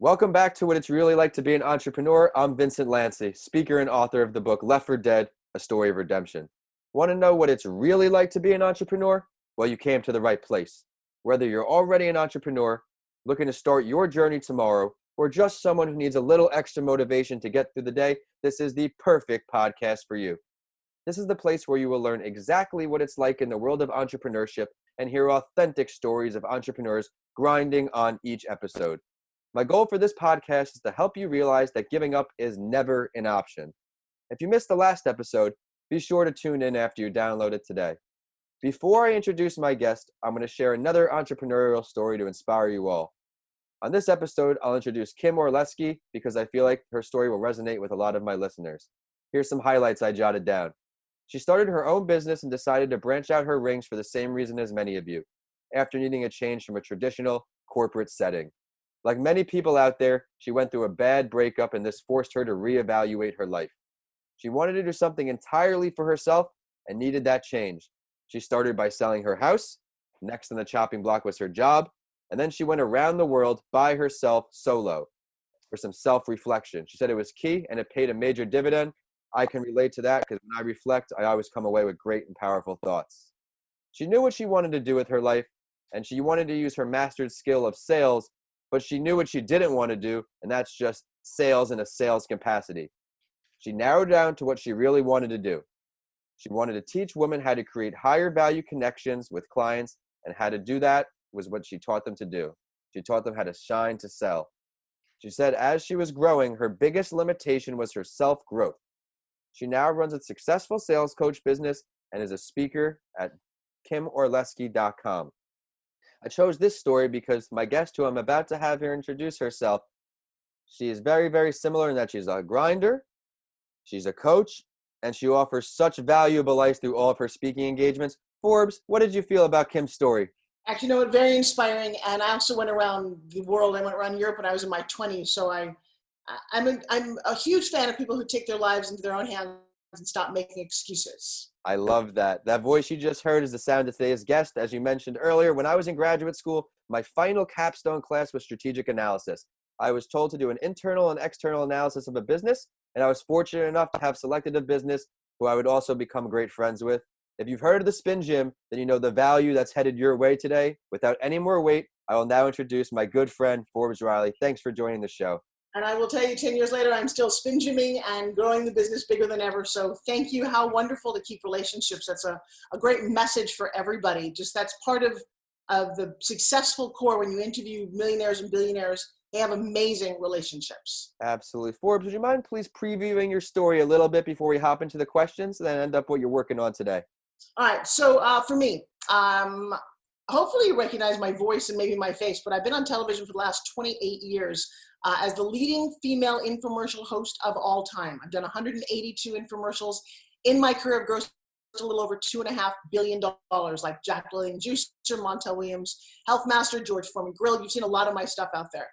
Welcome back to What It's Really Like to Be an Entrepreneur. I'm Vincent Lanci, speaker and author of the book Left for Dead, A Story of Redemption. Want to know what it's really like to be an entrepreneur? Well, you came to the right place. Whether you're already an entrepreneur, looking to start your journey tomorrow, or just someone who needs a little extra motivation to get through the day, this is the perfect podcast for you. This is the place where you will learn exactly what it's like in the world of entrepreneurship and hear authentic stories of entrepreneurs grinding on each episode. My goal for this podcast is to help you realize that giving up is never an option. If you missed the last episode, be sure to tune in after you download it today. Before I introduce my guest, I'm going to share another entrepreneurial story to inspire you all. On this episode, I'll introduce Kim Orlesky because I feel like her story will resonate with a lot of my listeners. Here's some highlights I jotted down. She started her own business and decided to branch out her rings for the same reason as many of you, after needing a change from a traditional corporate setting. Like many people out there, she went through a bad breakup and this forced her to reevaluate her life. She wanted to do something entirely for herself and needed that change. She started by selling her house. Next on the chopping block was her job. And then she went around the world by herself solo for some self-reflection. She said it was key and it paid a major dividend. I can relate to that because when I reflect, I always come away with great and powerful thoughts. She knew what she wanted to do with her life and she wanted to use her mastered skill of sales, but she knew what she didn't want to do, and that's just sales in a sales capacity. She narrowed down to what she really wanted to do. She wanted to teach women how to create higher value connections with clients, and how to do that was what she taught them to do. She taught them how to shine to sell. She said as she was growing, her biggest limitation was her self-growth. She now runs a successful sales coach business and is a speaker at kimorlesky.com. I chose this story because my guest, who I'm about to have here introduce herself, she is very, very similar in that she's a grinder, she's a coach, and she offers such valuable life through all of her speaking engagements. Forbes, what did you feel about Kim's story? Actually, you know what? Very inspiring. And I also went around the world. I went around Europe when I was in my 20s. So I'm a huge fan of people who take their lives into their own hands and stop making excuses. I love that. That voice you just heard is the sound of today's guest. As you mentioned earlier, when I was in graduate school, my final capstone class was strategic analysis. I was told to do an internal and external analysis of a business, and I was fortunate enough to have selected a business who I would also become great friends with. If you've heard of the SpinGym, then you know the value that's headed your way today. Without any more wait, I will now introduce my good friend, Forbes Riley. Thanks for joining the show. And I will tell you, 10 years later, I'm still SpinGymming and growing the business bigger than ever. So thank you. How wonderful to keep relationships. That's a great message for everybody. Just that's part of the successful core. When you interview millionaires and billionaires, they have amazing relationships. Absolutely. Forbes, would you mind please previewing your story a little bit before we hop into the questions and then end up what you're working on today? All right. So for me, hopefully you recognize my voice and maybe my face, but I've been on television for the last 28 years as the leading female infomercial host of all time. I've done 182 infomercials in my career. I've grossed a little over $2.5 billion, like Jack LaLanne Juicer, Montel Williams, Health Master, George Foreman Grill. You've seen a lot of my stuff out there.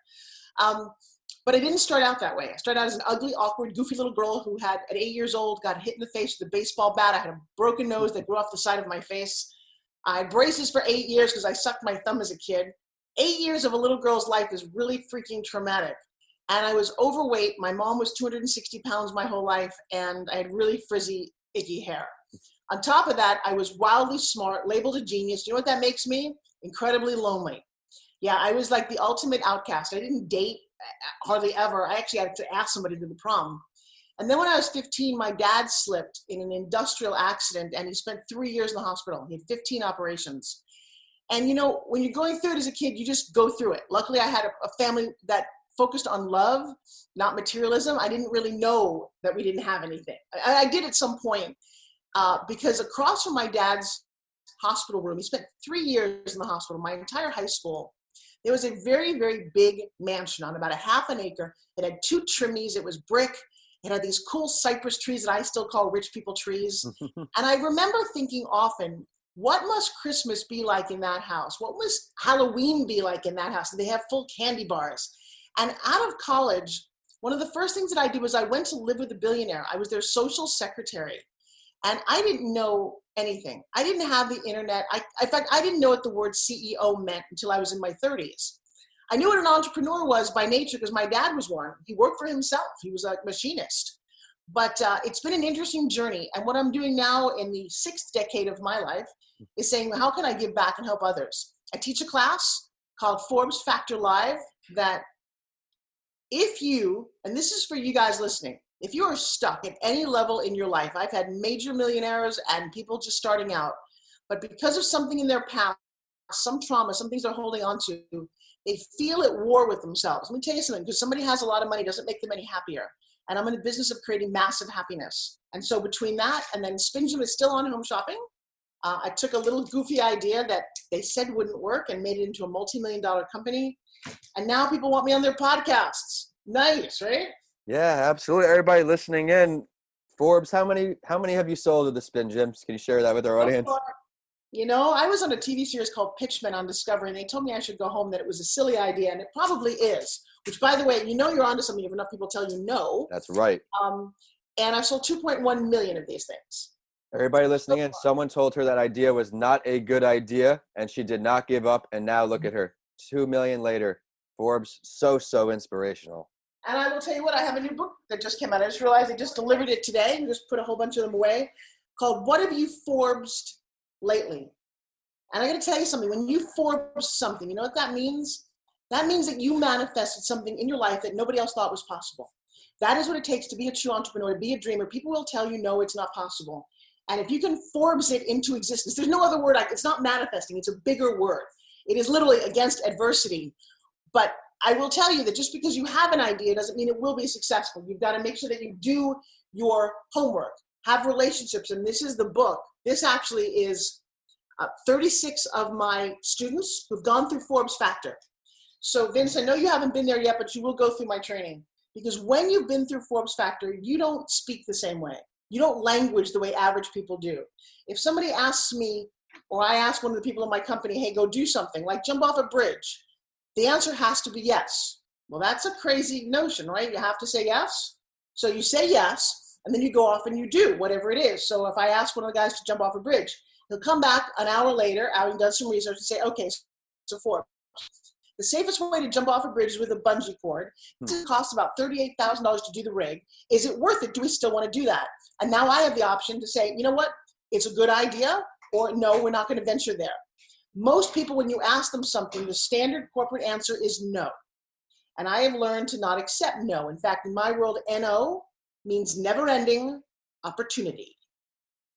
But I didn't start out that way. I started out as an ugly, awkward, goofy little girl who had, at 8 years old, got hit in the face with a baseball bat. I had a broken nose that grew off the side of my face. I had braces for 8 years because I sucked my thumb as a kid. 8 years of a little girl's life is really freaking traumatic. And I was overweight. My mom was 260 pounds my whole life, and I had really frizzy, icky hair. On top of that, I was wildly smart, labeled a genius. You know what that makes me? Incredibly lonely. Yeah, I was like the ultimate outcast. I didn't date hardly ever. I actually had to ask somebody to the prom. And then when I was 15, my dad slipped in an industrial accident, and he spent 3 years in the hospital. He had 15 operations. And, you know, when you're going through it as a kid, you just go through it. Luckily, I had a family that focused on love, not materialism. I didn't really know that we didn't have anything. I did at some point because across from my dad's hospital room, he spent 3 years in the hospital, my entire high school. There was a very, very big mansion on about a half an acre. It had 2 chimneys. It was brick. It had these cool cypress trees that I still call rich people trees. And I remember thinking often, what must Christmas be like in that house? What must Halloween be like in that house? And they have full candy bars. And out of college, one of the first things that I did was I went to live with a billionaire. I was their social secretary. And I didn't know anything. I didn't have the internet. In fact, I didn't know what the word CEO meant until I was in my 30s. I knew what an entrepreneur was by nature because my dad was one. He worked for himself. He was a machinist. But it's been an interesting journey. And what I'm doing now in the 6th decade of my life is saying, how can I give back and help others? I teach a class called Forbes Factor Live that if you, and this is for you guys listening, if you are stuck at any level in your life, I've had major millionaires and people just starting out, but because of something in their past, some trauma, some things they're holding on to, they feel at war with themselves. Let me tell you something, because somebody has a lot of money doesn't make them any happier. And I'm in the business of creating massive happiness. And so between that and then SpinGym is still on home shopping. I took a little goofy idea that they said wouldn't work and made it into a multi-million-dollar company. And now people want me on their podcasts. Nice, right? Yeah, absolutely. Everybody listening in, Forbes, how many have you sold of the SpinGyms? Can you share that with our audience? You know, I was on a TV series called Pitchman on Discovery, and they told me I should go home, that it was a silly idea, and it probably is. Which, by the way, you know you're onto something if enough people tell you no. That's right. And I sold 2.1 million of these things. Everybody listening in, someone told her that idea was not a good idea, and she did not give up, and now look at her. 2 million later. Forbes, so inspirational. And I will tell you what, I have a new book that just came out. I just realized they just delivered it today and just put a whole bunch of them away, called What Have You Forbesed Lately? And I got to tell you something. When you Forbes something, you know what that means? That means that you manifested something in your life that nobody else thought was possible. That is what it takes to be a true entrepreneur, to be a dreamer. People will tell you, no, it's not possible. And if you can Forbes it into existence, there's no other word. It's not manifesting. It's a bigger word. It is literally against adversity. But I will tell you that just because you have an idea doesn't mean it will be successful. You've got to make sure that you do your homework, have relationships. And this is the book. This actually is 36 of my students who've gone through Forbes Factor. So Vince, I know you haven't been there yet, but you will go through my training. Because when you've been through Forbes Factor, you don't speak the same way. You don't language the way average people do. If somebody asks me, or I ask one of the people in my company, hey, go do something, like jump off a bridge, the answer has to be yes. Well, that's a crazy notion, right? You have to say yes. So you say yes, and then you go off and you do whatever it is. So if I ask one of the guys to jump off a bridge, he'll come back an hour later, having done some research, and say, okay, so Forbes. The safest way to jump off a bridge is with a bungee cord. It costs about $38,000 to do the rig. Is it worth it? Do we still want to do that? And now I have the option to say, you know what? It's a good idea, or no, we're not going to venture there. Most people, when you ask them something, the standard corporate answer is no. And I have learned to not accept no. In fact, in my world, NO means never-ending opportunity.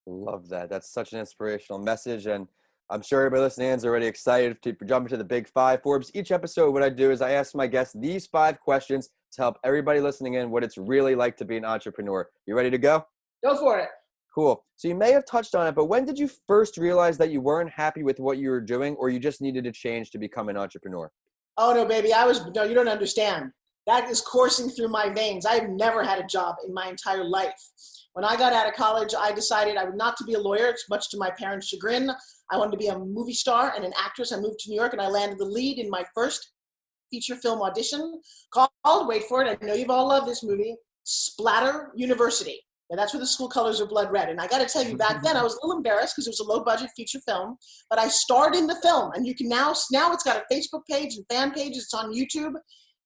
Love that. That's such an inspirational message. And I'm sure everybody listening is already excited to jump into the big five. Forbes, each episode, what I do is I ask my guests these 5 questions to help everybody listening in what it's really like to be an entrepreneur. You ready to go? Go for it. Cool. So you may have touched on it, but when did you first realize that you weren't happy with what you were doing, or you just needed to change to become an entrepreneur? Oh, no, baby. No, you don't understand. That is coursing through my veins. I've never had a job in my entire life. When I got out of college, I decided I would not to be a lawyer, much to my parents' chagrin. I wanted to be a movie star and an actress. I moved to New York and I landed the lead in my first feature film audition called, wait for it, I know you've all loved this movie, Splatter University. And that's where the school colors are blood red. And I got to tell you, back then I was a little embarrassed because it was a low budget feature film, but I starred in the film. And you can now it's got a Facebook page and fan pages. It's on YouTube.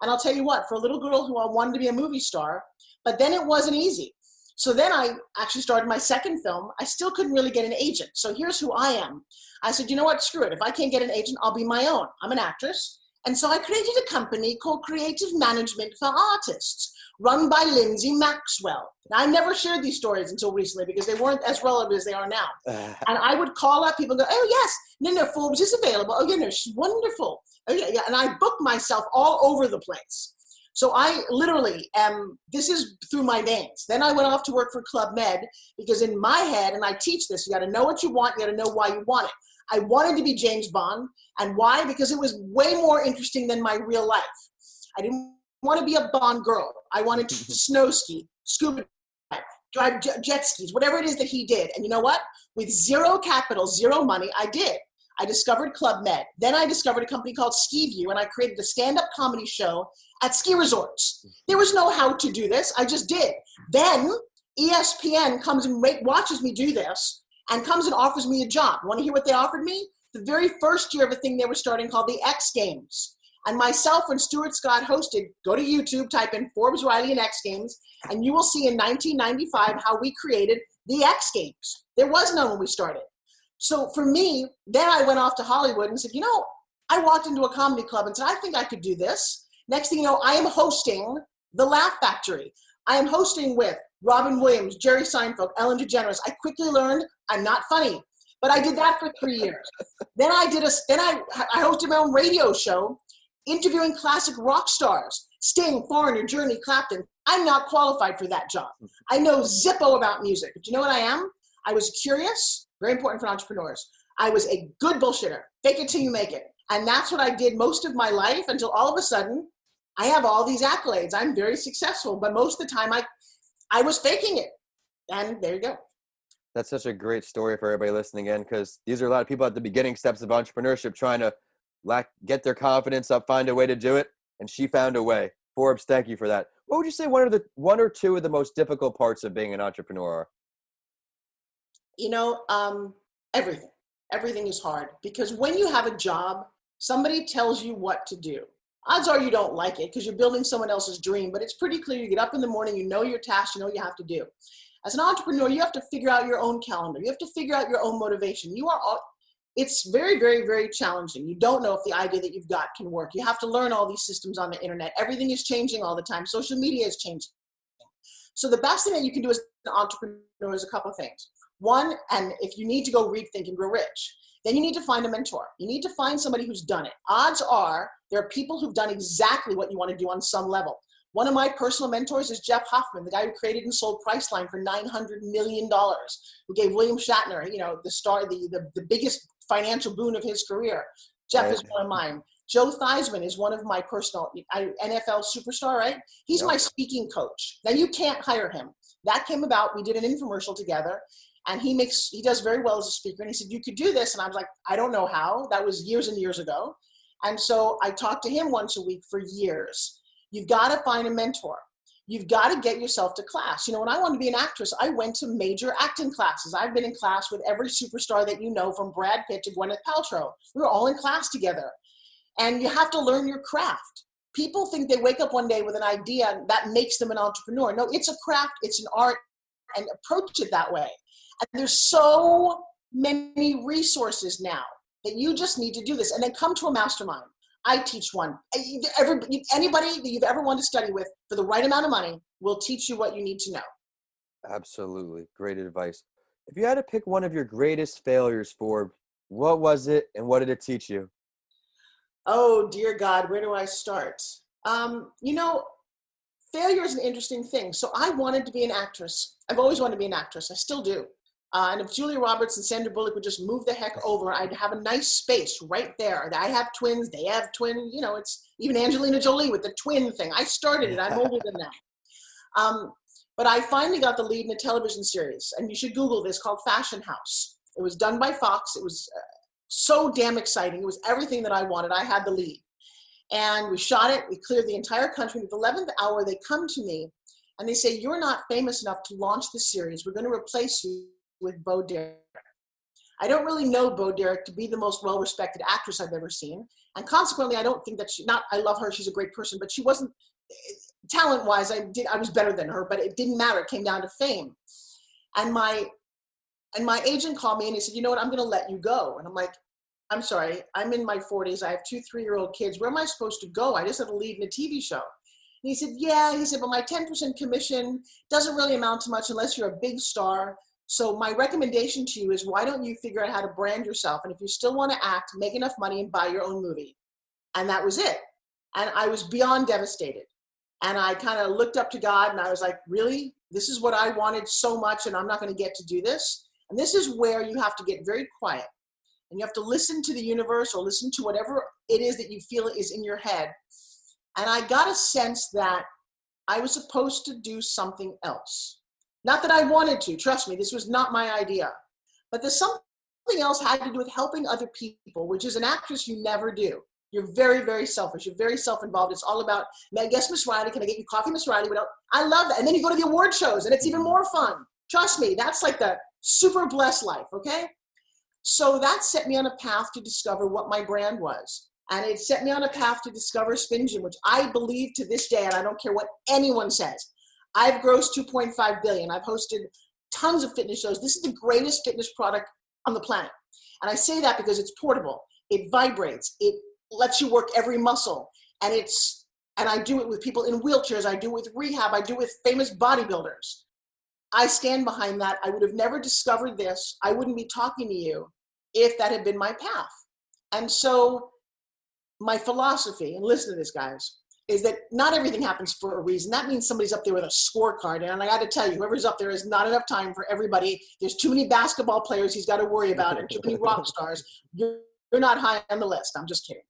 And I'll tell you what, for a little girl who wanted to be a movie star, but then it wasn't easy. So then I actually started my second film. I still couldn't really get an agent. So here's who I am. I said, you know what, screw it. If I can't get an agent, I'll be my own. I'm an actress. And so I created a company called Creative Management for Artists, run by Lindsay Maxwell. Now, I never shared these stories until recently because they weren't as relevant as they are now. And I would call up people and go, oh, yes, no, Forbes is available. Oh, she's wonderful. Oh, yeah. And I booked myself all over the place. So I literally this is through my veins. Then I went off to work for Club Med because in my head, and I teach this, you got to know what you want, you got to know why you want it. I wanted to be James Bond. And why? Because it was way more interesting than my real life. I didn't want to be a Bond girl. I wanted to snow ski, scuba dive, drive jet skis, whatever it is that he did. And you know what? With zero capital, zero money, I did. I discovered Club Med. Then I discovered a company called Ski View, and I created a stand-up comedy show at ski resorts. There was no how to do this. I just did. Then ESPN comes and watches me do this and comes and offers me a job. Want to hear what they offered me? The very first year of a thing they were starting called the X Games. And myself and Stuart Scott hosted, go to YouTube, type in Forbes Riley and X Games, and you will see in 1995 how we created the X Games. There was none when we started. So for me, then I went off to Hollywood and said, I walked into a comedy club and said, I think I could do this. Next thing you know, I am hosting The Laugh Factory. I am hosting with Robin Williams, Jerry Seinfeld, Ellen DeGeneres. I quickly learned I'm not funny, but I did that for 3 years. Then I hosted my own radio show, interviewing classic rock stars, Sting, Foreigner, Journey, Clapton. I'm not qualified for that job. I know zippo about music, but you know what I am? I was curious, very important for entrepreneurs. I was a good bullshitter. Fake it till you make it. And that's what I did most of my life until all of a sudden I have all these accolades. I'm very successful, but most of the time I was faking it. And there you go. That's such a great story for everybody listening in, because these are a lot of people at the beginning steps of entrepreneurship trying to get their confidence up, find a way to do it. And she found a way. Forbes, thank you for that. What would you say one or two of the most difficult parts of being an entrepreneur are? Everything. Everything is hard, because when you have a job, somebody tells you what to do. Odds are you don't like it because you're building someone else's dream, but it's pretty clear. You get up in the morning, you know your tasks, you know what you have to do. As an entrepreneur, you have to figure out your own calendar. You have to figure out your own motivation. It's very, very, very challenging. You don't know if the idea that you've got can work. You have to learn all these systems on the internet. Everything is changing all the time. Social media is changing. So the best thing that you can do as an entrepreneur is a couple of things. One, and if you need to go read, think, and grow rich, then you need to find a mentor. You need to find somebody who's done it. Odds are there are people who've done exactly what you want to do on some level. One of my personal mentors is Jeff Hoffman, the guy who created and sold Priceline for $900 million, who gave William Shatner, the biggest financial boon of his career. Jeff is one of mine. Joe Theismann is one of my personal NFL superstar, right? He's my speaking coach. Now you can't hire him. That came about, we did an infomercial together, and he does very well as a speaker. And he said, you could do this. And I was like, I don't know how. That was years and years ago. And so I talked to him once a week for years. You've got to find a mentor. You've got to get yourself to class. When I wanted to be an actress, I went to major acting classes. I've been in class with every superstar that you know, from Brad Pitt to Gwyneth Paltrow. We were all in class together. And you have to learn your craft. People think they wake up one day with an idea and that makes them an entrepreneur. No, it's a craft, it's an art, and approach it that way. And there's so many resources now that you just need to do this. And then come to a mastermind. I teach one. Anybody that you've ever wanted to study with for the right amount of money will teach you what you need to know. Absolutely. Great advice. If you had to pick one of your greatest failures, Forbes, what was it and what did it teach you? Oh, dear God, where do I start? Failure is an interesting thing. So I wanted to be an actress. I've always wanted to be an actress. I still do. And if Julia Roberts and Sandra Bullock would just move the heck over, I'd have a nice space right there. I have twins. They have twins. It's even Angelina Jolie with the twin thing. I started it. I'm older than that. But I finally got the lead in a television series, and you should Google this, called Fashion House. It was done by Fox. It was so damn exciting. It was everything that I wanted. I had the lead. And we shot it. We cleared the entire country. At the 11th hour, they come to me and they say, you're not famous enough to launch the series. We're going to replace you with Bo Derek. I don't really know Bo Derek to be the most well-respected actress I've ever seen. And consequently, I don't think that I love her. She's a great person, but she wasn't, talent-wise, I was better than her, but it didn't matter. It came down to fame. And my agent called me and he said, you know what, I'm going to let you go. And I'm like, I'm sorry, I'm in my 40s. I have 2 3-year-old kids. Where am I supposed to go? I just have to lead in a TV show. And he said, yeah. He said, but my 10% commission doesn't really amount to much unless you're a big star. So my recommendation to you is, why don't you figure out how to brand yourself? And if you still want to act, make enough money and buy your own movie. And that was it. And I was beyond devastated. And I kind of looked up to God and I was like, really? This is what I wanted so much and I'm not going to get to do this? And this is where you have to get very quiet. And you have to listen to the universe or listen to whatever it is that you feel is in your head. And I got a sense that I was supposed to do something else. Not that I wanted to, trust me, this was not my idea. But there's something else had to do with helping other people, which is an actress you never do. You're very, very selfish. You're very self-involved. It's all about, yes, Miss Riley, can I get you coffee, Miss Riley? I love that. And then you go to the award shows and it's even more fun. Trust me, that's like the super blessed life, okay? So that set me on a path to discover what my brand was. And it set me on a path to discover SpinGym, which I believe to this day, and I don't care what anyone says, I've grossed 2.5 billion. I've hosted tons of fitness shows. This is the greatest fitness product on the planet. And I say that because it's portable. It vibrates. It lets you work every muscle. And I do it with people in wheelchairs. I do it with rehab. I do it with famous bodybuilders. I stand behind that. I would have never discovered this. I wouldn't be talking to you if that had been my path. And so my philosophy, and listen to this, guys, is that not everything happens for a reason. That means somebody's up there with a scorecard. And I got to tell you, whoever's up there is not enough time for everybody. There's too many basketball players he's got to worry about and too many rock stars. You're not high on the list. I'm just kidding.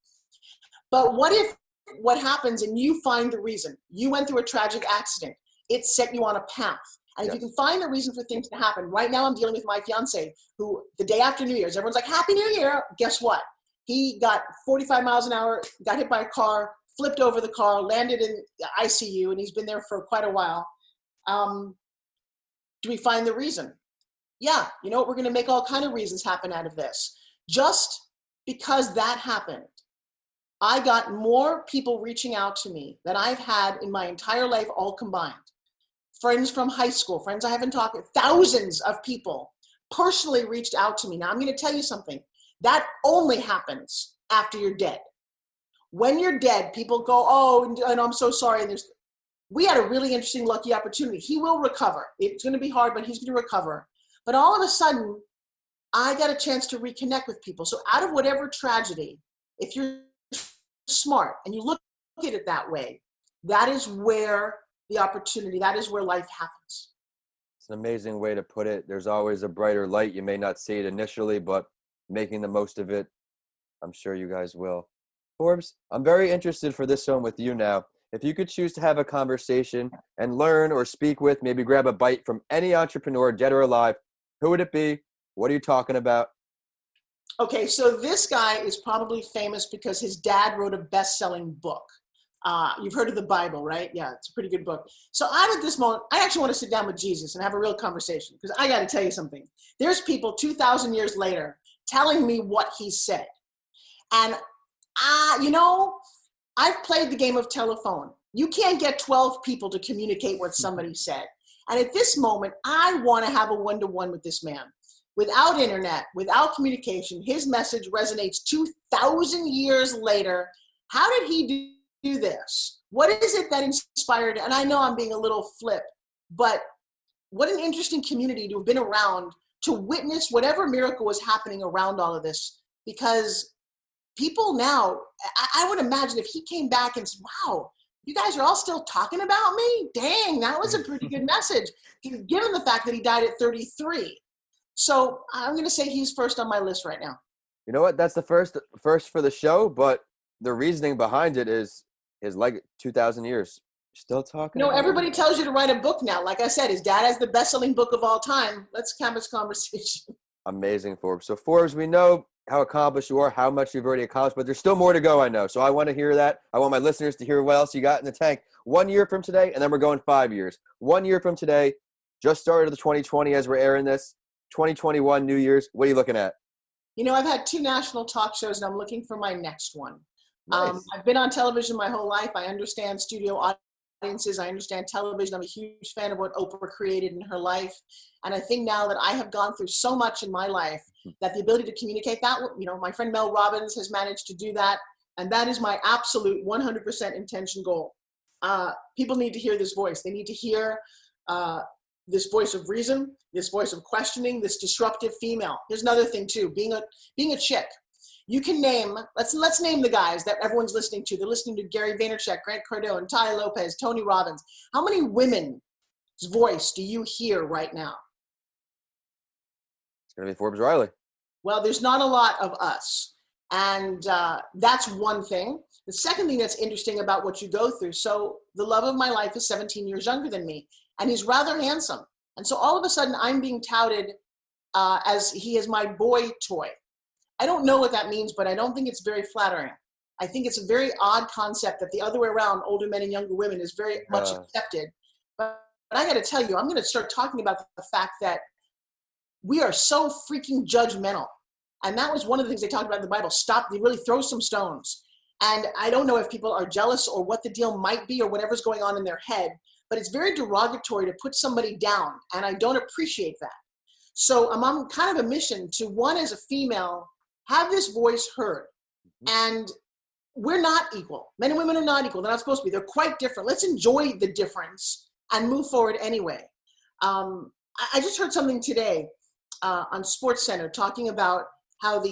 But what if what happens and you find the reason? You went through a tragic accident. It set you on a path. And if you can find the reason for things to happen, right now I'm dealing with my fiance who the day after New Year's, everyone's like, Happy New Year. Guess what? He got 45 miles an hour, got hit by a car, flipped over the car, landed in the ICU, and he's been there for quite a while. Do we find the reason? Yeah, you know what? We're going to make all kinds of reasons happen out of this. Just because that happened, I got more people reaching out to me than I've had in my entire life all combined. Friends from high school, friends I haven't talked with, thousands of people personally reached out to me. Now, I'm going to tell you something. That only happens after you're dead. When you're dead, people go, oh, and I'm so sorry. And we had a really interesting, lucky opportunity. He will recover. It's going to be hard, but he's going to recover. But all of a sudden, I got a chance to reconnect with people. So out of whatever tragedy, if you're smart and you look at it that way, that is where the opportunity, that is where life happens. It's an amazing way to put it. There's always a brighter light. You may not see it initially, but making the most of it, I'm sure you guys will. Forbes, I'm very interested for this one with you now. If you could choose to have a conversation and learn or speak with, maybe grab a bite from any entrepreneur, dead or alive, who would it be? What are you talking about? Okay, so this guy is probably famous because his dad wrote a best-selling book. You've heard of the Bible, right? Yeah, it's a pretty good book. So I'm at this moment, I actually want to sit down with Jesus and have a real conversation because I got to tell you something. There's people 2,000 years later telling me what he said. And, I've played the game of telephone. You can't get 12 people to communicate what somebody said. And at this moment, I want to have a one-to-one with this man. Without internet, without communication, his message resonates 2,000 years later. How did he do this? What is it that inspired? And I know I'm being a little flip, but what an interesting community to have been around to witness whatever miracle was happening around all of this. Because people now, I would imagine if he came back and said, wow, you guys are all still talking about me? Dang, that was a pretty good message, given the fact that he died at 33. So I'm going to say he's first on my list right now. You know what? That's the first for the show, but the reasoning behind it is his 2,000 years. Still talking. Everybody tells you to write a book now. Like I said, his dad has the best-selling book of all time. Let's have this conversation. Amazing, Forbes. So Forbes, we know how accomplished you are, how much you've already accomplished, but there's still more to go, I know. So I want to hear that. I want my listeners to hear what else you got in the tank 1 year from today, and then we're going 5 years. 1 year from today, just started the 2020 as we're airing this, 2021 New Year's. What are you looking at? I've had 2 national talk shows, and I'm looking for my next one. Nice. I've been on television my whole life. I understand studio audiences. I understand television. I'm a huge fan of what Oprah created in her life. And I think now that I have gone through so much in my life that the ability to communicate that, my friend Mel Robbins has managed to do that. And that is my absolute 100% intention goal. People need to hear this voice. They need to hear this voice of reason, this voice of questioning, this disruptive female. Here's another thing too, being a chick. You can name, let's name the guys that everyone's listening to. They're listening to Gary Vaynerchuk, Grant Cardone, Tai Lopez, Tony Robbins. How many women's voice do you hear right now? It's going to be Forbes Riley. Well, there's not a lot of us. And that's one thing. The second thing that's interesting about what you go through, so the love of my life is 17 years younger than me, and he's rather handsome. And so all of a sudden I'm being touted as he is my boy toy. I don't know what that means, but I don't think it's very flattering. I think it's a very odd concept that the other way around, older men and younger women, is very much accepted. But I got to tell you, I'm going to start talking about the fact that we are so freaking judgmental. And that was one of the things they talked about in the Bible. Stop, they really throw some stones. And I don't know if people are jealous or what the deal might be or whatever's going on in their head, but it's very derogatory to put somebody down. And I don't appreciate that. So I'm on kind of a mission to, one, as a female, have this voice heard. And we're not equal. Men and women are not equal. They're not supposed to be. They're quite different. Let's enjoy the difference and move forward anyway. I just heard something today on SportsCenter talking about how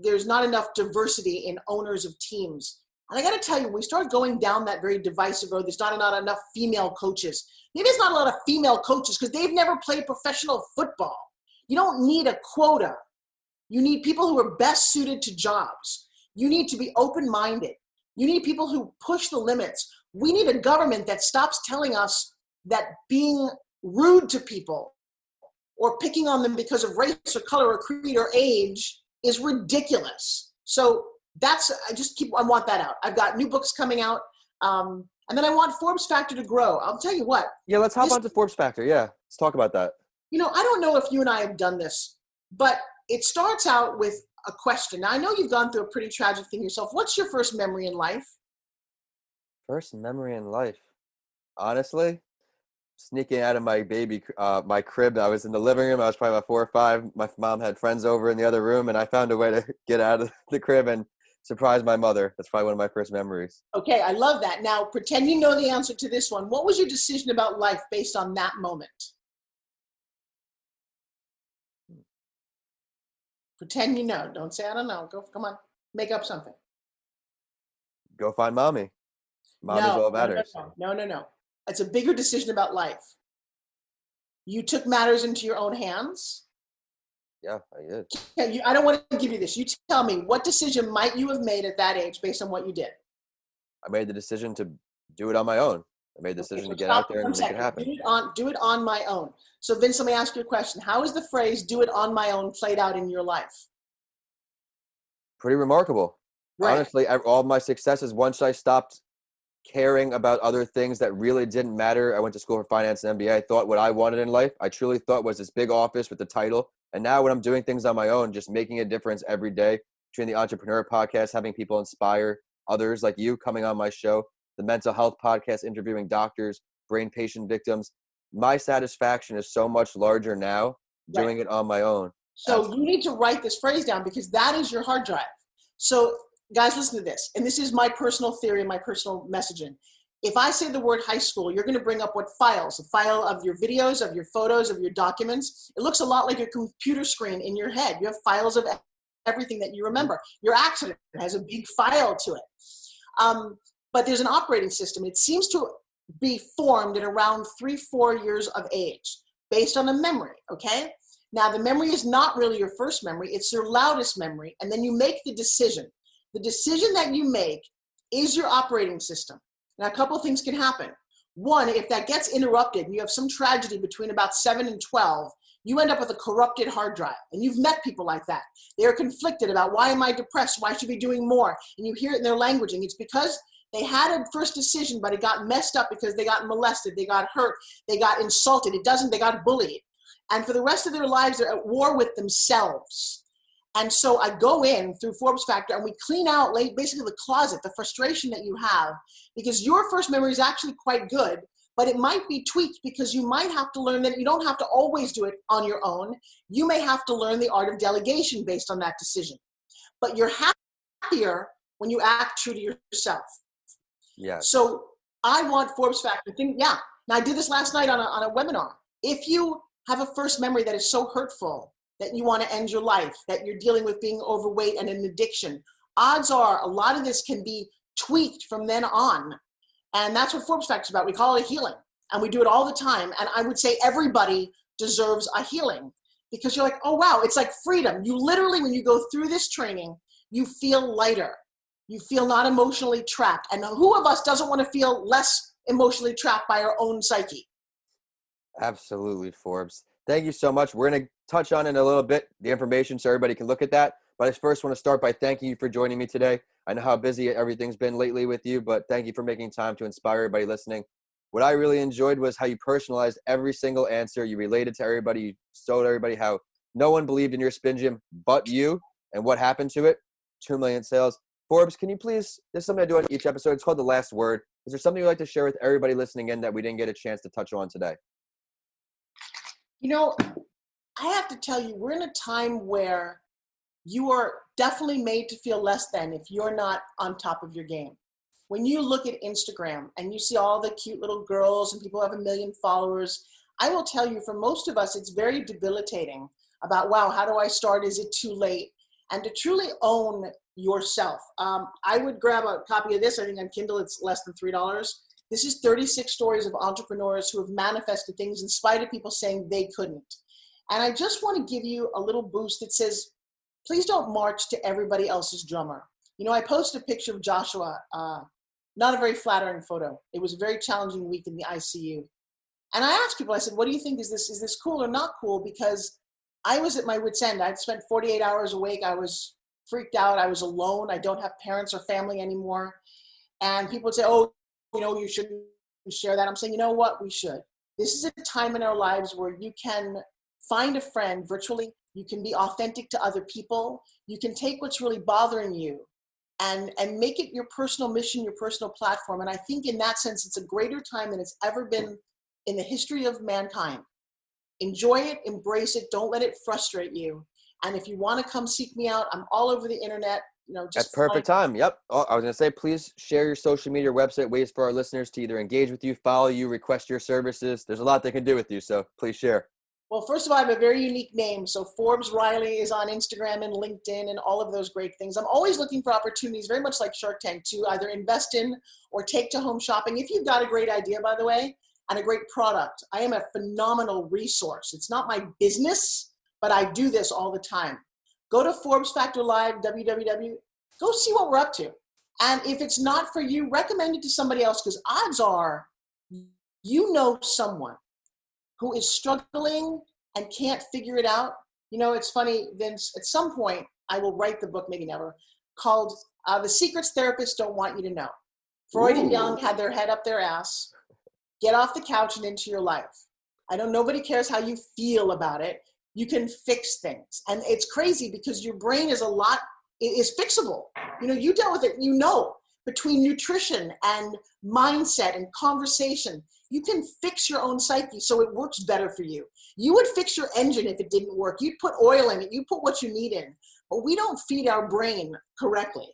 there's not enough diversity in owners of teams. And I got to tell you, we start going down that very divisive road. There's not enough female coaches. Maybe there's not a lot of female coaches because they've never played professional football. You don't need a quota. You need people who are best suited to jobs. You need to be open-minded. You need people who push the limits. We need a government that stops telling us that being rude to people or picking on them because of race or color or creed or age is ridiculous. So I want that out. I've got new books coming out. And then I want Forbes Factor to grow. I'll tell you what. Yeah, let's hop on to Forbes Factor. Yeah, let's talk about that. I don't know if you and I have done this, but it starts out with a question. Now, I know you've gone through a pretty tragic thing yourself. What's your first memory in life? First memory in life? Honestly, sneaking out of my crib. I was in the living room. I was probably about 4 or 5. My mom had friends over in the other room, and I found a way to get out of the crib and surprise my mother. That's probably one of my first memories. Okay, I love that. Now, pretend you know the answer to this one. What was your decision about life based on that moment? Pretend you know. Don't say, I don't know. Come on. Make up something. Go find mommy. Mommy's all that matters. No. It's a bigger decision about life. You took matters into your own hands. Yeah, I did. Okay, I don't want to give you this. You tell me, what decision might you have made at that age based on what you did? I made the decision to do it on my own. I made the decision to get out there and make it happen. Do it on my own. So Vince, let me ask you a question. How is the phrase "do it on my own" played out in your life? Pretty remarkable. Right. Honestly, all my successes, once I stopped caring about other things that really didn't matter. I went to school for finance and MBA. I thought what I wanted in life, I truly thought, was this big office with the title. And now when I'm doing things on my own, just making a difference every day, between the Entrepreneur podcast, having people inspire others like you coming on my show, the mental health podcast, interviewing doctors, brain patient victims. My satisfaction is so much larger now doing it on my own. So you need to write this phrase down because that is your hard drive. So guys, listen to this. And this is my personal theory and my personal messaging. If I say the word high school, you're going to bring up what files, a file of your videos, of your photos, of your documents. It looks a lot like a computer screen in your head. You have files of everything that you remember. Your accident has a big file to it. But there's an operating system. It seems to be formed at around 3-4 years of age based on a memory, okay? Now, the memory is not really your first memory. It's your loudest memory. And then you make the decision. The decision that you make is your operating system. Now, a couple of things can happen. One, if that gets interrupted and you have some tragedy between about 7 and 12, you end up with a corrupted hard drive. And you've met people like that. They're conflicted about, why am I depressed? Why should I be doing more? And you hear it in their languaging. It's because they had a first decision, but it got messed up because they got molested, they got hurt, they got insulted. They got bullied. And for the rest of their lives, they're at war with themselves. And so I go in through Forbes Factor and we clean out basically the closet, the frustration that you have, because your first memory is actually quite good, but it might be tweaked because you might have to learn that you don't have to always do it on your own. You may have to learn the art of delegation based on that decision. But you're happier when you act true to yourself. Yeah. So I want Forbes Factor. Now I did this last night on a webinar. If you have a first memory that is so hurtful that you want to end your life, that you're dealing with being overweight and an addiction, odds are a lot of this can be tweaked from then on. And that's what Forbes Factor is about. We call it a healing. And we do it all the time. And I would say everybody deserves a healing because you're like, oh, wow, it's like freedom. You literally, when you go through this training, you feel lighter. You feel not emotionally trapped. And who of us doesn't want to feel less emotionally trapped by our own psyche? Absolutely, Forbes. Thank you so much. We're going to touch on in a little bit the information so everybody can look at that. But I first want to start by thanking you for joining me today. I know how busy everything's been lately with you, but thank you for making time to inspire everybody listening. What I really enjoyed was how you personalized every single answer. You related to everybody. You showed everybody how no one believed in your SpinGym but you and what happened to it. 2 million sales. Forbes, can you please, this is something I do on each episode. It's called The Last Word. Is there something you'd like to share with everybody listening in that we didn't get a chance to touch on today? You know, I have to tell you, we're in a time where you are definitely made to feel less than if you're not on top of your game. When you look at Instagram and you see all the cute little girls and people who have 1 million followers, I will tell you, for most of us, it's very debilitating about, wow, how do I start? Is it too late? And to truly own yourself. I would grab a copy of this. I think on Kindle, it's less than $3. This is 36 stories of entrepreneurs who have manifested things in spite of people saying they couldn't. And I just want to give you a little boost that says, please don't march to everybody else's drummer. You know, I posted a picture of Joshua, not a very flattering photo. It was a very challenging week in the ICU. And I asked people, I said, what do you think? Is this cool or not cool? Because I was at my wit's end. I'd spent 48 hours awake. I was freaked out. I was alone. I don't have parents or family anymore. And people would say, oh, you know, you shouldn't share that. I'm saying, you know what? We should. This is a time in our lives where you can find a friend virtually. You can be authentic to other people. You can take what's really bothering you and make it your personal mission, your personal platform. And I think in that sense, it's a greater time than it's ever been in the history of mankind. Enjoy it, embrace it, don't let it frustrate you. And if you want to come seek me out, I'm all over the internet. You know, just That's perfect time. Yep. Oh, I was going to say, please share your social media, website, ways for our listeners to either engage with you, follow you, request your services. There's a lot they can do with you, so please share. Well, first of all, I have a very unique name. So Forbes Riley is on Instagram and LinkedIn and all of those great things. I'm always looking for opportunities, very much like Shark Tank, to either invest in or take to home shopping. If you've got a great idea, by the way, and a great product, I am a phenomenal resource. It's not my business, but I do this all the time. Go to Forbes Factor Live, www. Go see what we're up to. And if it's not for you, recommend it to somebody else, because odds are you know someone who is struggling and can't figure it out. You know, it's funny, Vince, at some point, I will write the book, maybe never, called The Secrets Therapists Don't Want You to Know. Freud and Jung had their head up their ass. Get off the couch and into your life. I know nobody cares how you feel about it. You can fix things. And it's crazy because your brain is fixable. You know, you dealt with it, you know, between nutrition and mindset and conversation, you can fix your own psyche so it works better for you. You would fix your engine if it didn't work. You'd put oil in it. You put what you need in. But we don't feed our brain correctly.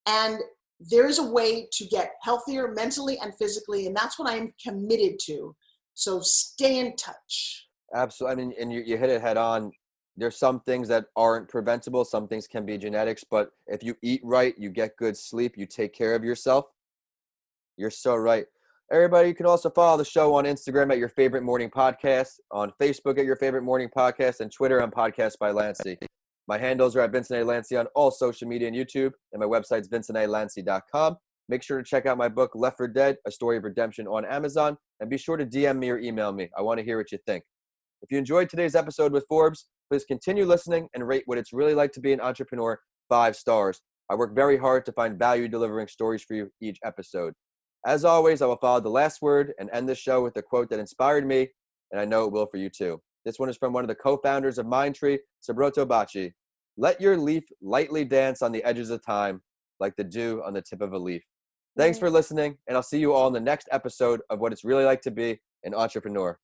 And there is a way to get healthier mentally and physically, and that's what I'm committed to. So stay in touch. Absolutely. I mean, and you hit it head on. There's some things that aren't preventable. Some things can be genetics, but if you eat right, you get good sleep, you take care of yourself. You're so right. Everybody, you can also follow the show on Instagram at Your Favorite Morning Podcast, on Facebook at Your Favorite Morning Podcast, and Twitter on PodcastsByLanci. My handles are at Vincent A. Lanci on all social media and YouTube, and my website's vincentalanci.com. Make sure to check out my book, Left for Dead, A Story of Redemption, on Amazon, and be sure to DM me or email me. I want to hear what you think. If you enjoyed today's episode with Forbes, please continue listening and rate what it's really like to be an entrepreneur 5 stars. I work very hard to find value delivering stories for you each episode. As always, I will follow the last word and end the show with a quote that inspired me, and I know it will for you too. This one is from one of the co-founders of Mindtree, Subroto Bacci. Let your leaf lightly dance on the edges of time, like the dew on the tip of a leaf. Thanks for listening, and I'll see you all in the next episode of What It's Really Like to Be an Entrepreneur.